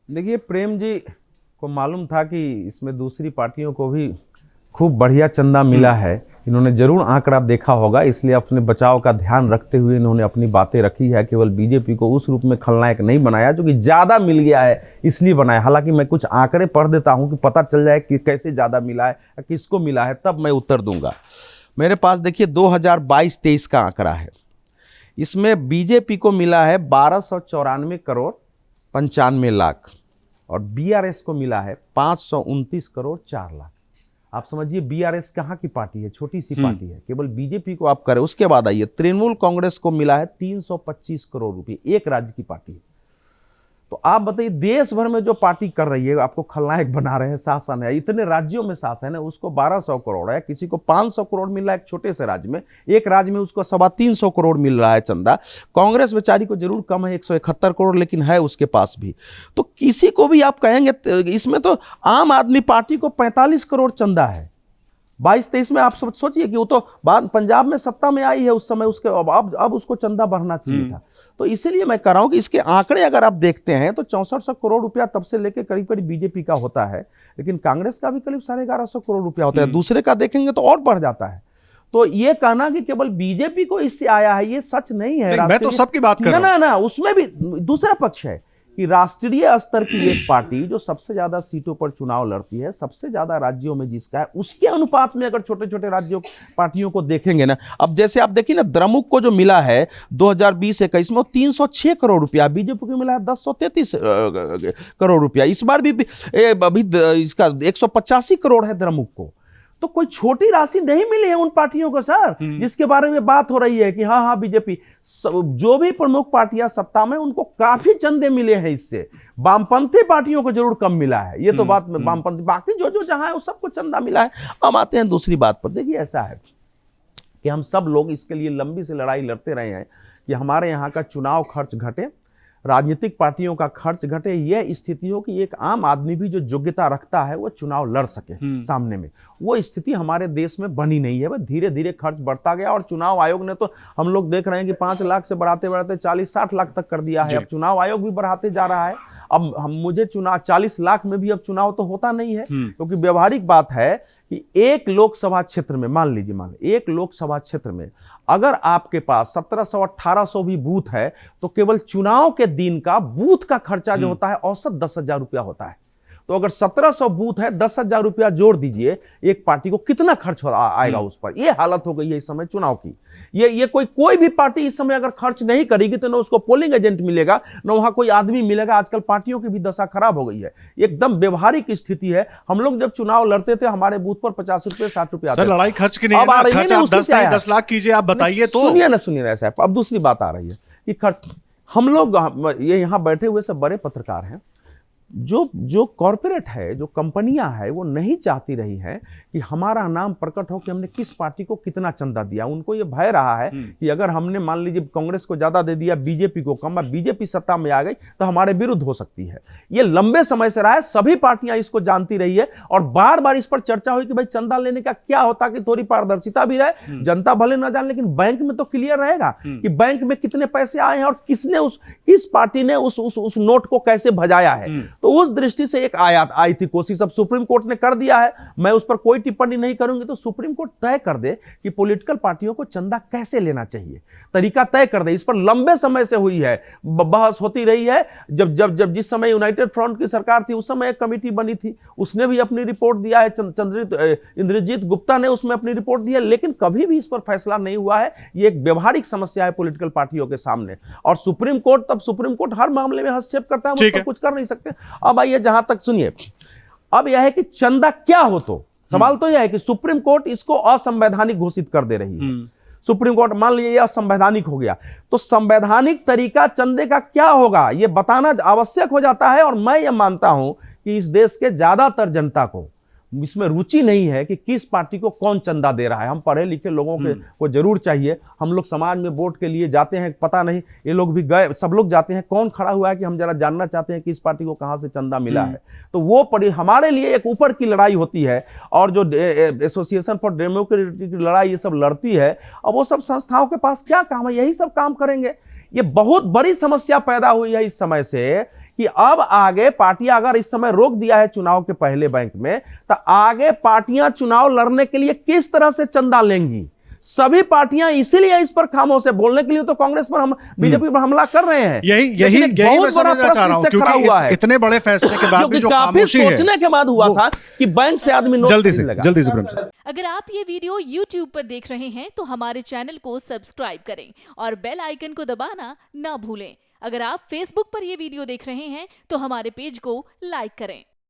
देखिए, प्रेम जी को मालूम था कि इसमें दूसरी पार्टियों को भी खूब बढ़िया चंदा मिला है। इन्होंने जरूर आंकड़ा देखा होगा, इसलिए अपने बचाव का ध्यान रखते हुए इन्होंने अपनी बातें रखी है। केवल बीजेपी को उस रूप में खलनायक नहीं बनाया जो कि ज्यादा मिल गया है इसलिए बनाया। हालांकि मैं कुछ आंकड़े पढ़ देता हूं कि पता चल जाए कि कैसे ज्यादा मिला है, किसको मिला है, तब मैं उत्तर दूंगा। मेरे पास देखिए 2022-23 का आंकड़ा है। इसमें बीजेपी को मिला है 1294 करोड़ 95 लाख और बीआरएस को मिला है 529 करोड़ 4 लाख। आप समझिए बीआरएस कहाँ की पार्टी है, छोटी सी पार्टी है। केवल बीजेपी को आप करें। उसके बाद आइए, तृणमूल कांग्रेस को मिला है 325 करोड़ रुपए, एक राज्य की पार्टी है। तो आप बताइए, देश भर में जो पार्टी कर रही है, आपको खलनायक बना रहे हैं, शासन है, इतने राज्यों में शासन है, उसको 1200 करोड़ है, किसी को 500 करोड़ मिल रहा है एक छोटे से राज्य में, एक राज्य में उसको 325 करोड़ मिल रहा है चंदा। कांग्रेस बेचारी को जरूर कम है 171 करोड़, लेकिन है उसके पास भी। तो किसी को भी आप कहेंगे, इसमें तो आम आदमी पार्टी को 45 करोड़ चंदा है 22-23 में। आप सोचिए कि वो तो बाद पंजाब में सत्ता में आई है उस समय, उसके अब उसको चंदा बढ़ना चाहिए था। तो इसीलिए मैं कह रहा हूं कि इसके आंकड़े अगर आप देखते हैं तो 6400 करोड़ रुपया तब से लेकर करीब करीब बीजेपी का होता है, लेकिन कांग्रेस का भी करीब 1150 करोड़ रुपया होता है। दूसरे का देखेंगे तो और बढ़ जाता है। तो ये कहना कि केवल बीजेपी को इससे आया है, ये सच नहीं है। मैं तो सबकी बात कर रहा हूं। ना, उसमें भी दूसरा पक्ष है कि राष्ट्रीय स्तर की एक पार्टी जो सबसे ज्यादा सीटों पर चुनाव लड़ती है, सबसे ज्यादा राज्यों में जिसका है, उसके अनुपात में अगर छोटे छोटे राज्यों पार्टियों को देखेंगे ना, अब जैसे आप देखिए ना, द्रमुक को जो मिला है 2020-21 में 306 करोड़ रुपया, बीजेपी को मिला है 1033 करोड़ रुपया। इस बार भी अभी इसका 185 करोड़ है द्रमुक को। तो कोई छोटी राशि नहीं मिली है उन पार्टियों को सर, जिसके बारे में बात हो रही है कि हाँ बीजेपी, जो भी प्रमुख पार्टियां सत्ता में, उनको काफी चंदे मिले हैं इससे। वामपंथी पार्टियों को जरूर कम मिला है, ये तो बात में वामपंथी, बाकी जो जो जहां है वो सबको चंदा मिला है। हम आते हैं दूसरी बात पर। देखिए, ऐसा है कि हम सब लोग इसके लिए लंबी से लड़ाई लड़ते रहे हैं कि हमारे यहाँ का चुनाव खर्च घटे, राजनीतिक पार्टियों का खर्च घटे, यह स्थिति हो कि एक आम आदमी भी जो योग्यता रखता है वो चुनाव लड़ सके सामने में। वो स्थिति हमारे देश में बनी नहीं है। धीरे धीरे खर्च बढ़ता गया और चुनाव आयोग ने तो, हम लोग देख रहे हैं कि 5 लाख से बढ़ाते बढ़ाते 40-60 लाख तक कर दिया है। अब चुनाव आयोग भी बढ़ाते जा रहा है। अब मुझे चुनाव 40 लाख में भी अब चुनाव तो होता नहीं है, क्योंकि व्यवहारिक बात है कि एक लोकसभा क्षेत्र में, मान लीजिए एक लोकसभा क्षेत्र में अगर आपके पास 1700-1800 भी बूथ है, तो केवल चुनाव के दिन का बूथ का खर्चा जो होता है औसत 10,000 रुपया होता है। तो अगर 1700 बूथ है, 10,000 रुपया जोड़ दीजिए, एक पार्टी को कितना खर्च आएगा उस पर। यह हालत हो गई है इस समय चुनाव की। ये कोई भी पार्टी इस समय अगर खर्च नहीं करेगी तो ना उसको पोलिंग एजेंट मिलेगा, ना वहां कोई आदमी मिलेगा। आजकल पार्टियों की भी दशा खराब हो गई है, एकदम व्यवहारिक स्थिति है। हम लोग जब चुनाव लड़ते थे, हमारे बूथ पर 50 रुपए 60 रुपए आते। सर, लड़ाई खर्च की नहीं है ना, खर्च आप 10 लाख कीजिए, आप बताइए तो। सुनिए ना साहब, अब दूसरी बात आ रही है कि खर्च, हम लोग ये यहाँ बैठे हुए सब बड़े पत्रकार हैं, जो कॉर्पोरेट है, जो कंपनियां है, वो नहीं चाहती रही है कि हमारा नाम प्रकट हो कि हमने किस पार्टी को कितना चंदा दिया। उनको ये भय रहा है कि अगर हमने मान लीजिए कांग्रेस को ज्यादा दे दिया, बीजेपी को कम, बीजेपी सत्ता में आ गई तो हमारे विरुद्ध हो सकती है। ये लंबे समय से रहा है, सभी पार्टियां इसको जानती रही है और बार बार इस पर चर्चा हुई कि भाई चंदा लेने का क्या होता कि थोड़ी पारदर्शिता भी रहे, जनता भले ना जाने, लेकिन बैंक में तो क्लियर रहेगा कि बैंक में कितने पैसे आए हैं और किस पार्टी ने उस नोट को कैसे भजाया है। तो उस दृष्टि से एक आयात आई थी कोशिश, अब सुप्रीम कोर्ट ने कर दिया है, मैं उस पर कोई टिप्पणी नहीं करूंगी। तो सुप्रीम कोर्ट तय कर दे कि पॉलिटिकल पार्टियों को चंदा कैसे लेना चाहिए, तरीका तय कर दे। इस पर लंबे समय से हुई है, बहस होती रही है। जब जिस समय यूनाइटेड फ्रंट की सरकार थी, उस समय एक कमेटी बनी थी, उसने भी अपनी रिपोर्ट दिया है, इंद्रजीत गुप्ता ने उसमें अपनी रिपोर्ट दी है, लेकिन कभी भी इस पर फैसला नहीं हुआ है। ये एक व्यवहारिक समस्या है पॉलिटिकल पार्टियों के सामने, और सुप्रीम कोर्ट हर मामले में हस्तक्षेप करता है, उस पर कुछ कर नहीं सकते। अब आइए, जहां तक सुनिए, अब यह है कि चंदा क्या हो, तो सवाल तो यह है कि सुप्रीम कोर्ट इसको असंवैधानिक घोषित कर दे रही है। सुप्रीम कोर्ट मान लीजिए यह संवैधानिक हो गया, तो संवैधानिक तरीका चंदे का क्या होगा यह बताना आवश्यक हो जाता है। और मैं यह मानता हूं कि इस देश के ज्यादातर जनता को इसमें रुचि नहीं है कि किस पार्टी को कौन चंदा दे रहा है। हम पढ़े लिखे लोगों को जरूर चाहिए, हम लोग समाज में वोट के लिए जाते हैं, पता नहीं, ये लोग भी गए, सब लोग जाते हैं, कौन खड़ा हुआ है कि हम जरा जानना चाहते हैं कि इस पार्टी को कहां से चंदा मिला है। तो वो हमारे लिए एक ऊपर की लड़ाई होती है, और जो एसोसिएशन फॉर डेमोक्रेसी की लड़ाई ये सब लड़ती है, अब वो सब संस्थाओं के पास क्या काम है, यही सब काम करेंगे। ये बहुत बड़ी समस्या पैदा हुई है इस समय से कि अब आगे पार्टियां अगर इस समय रोक दिया है चुनाव के पहले बैंक में, तो आगे पार्टियां चुनाव लड़ने के लिए किस तरह से चंदा लेंगी। सभी पार्टियां इसीलिए इस पर खामोश है। बोलने के लिए तो कांग्रेस पर हम बीजेपी पर हमला कर रहे हैं। यही मैं समझना चाह रहा हूं, क्योंकि इतने बड़े फैसले के बाद भी जो खामोशी है, सोचने के बाद हुआ था कि बैंक से आदमी नोट जल्दी से अगर आप ये वीडियो YouTube पर देख रहे हैं तो हमारे चैनल को सब्सक्राइब करें और बेल आइकन को दबाना ना भूलें। अगर आप Facebook पर ये वीडियो देख रहे हैं तो हमारे पेज को लाइक करें।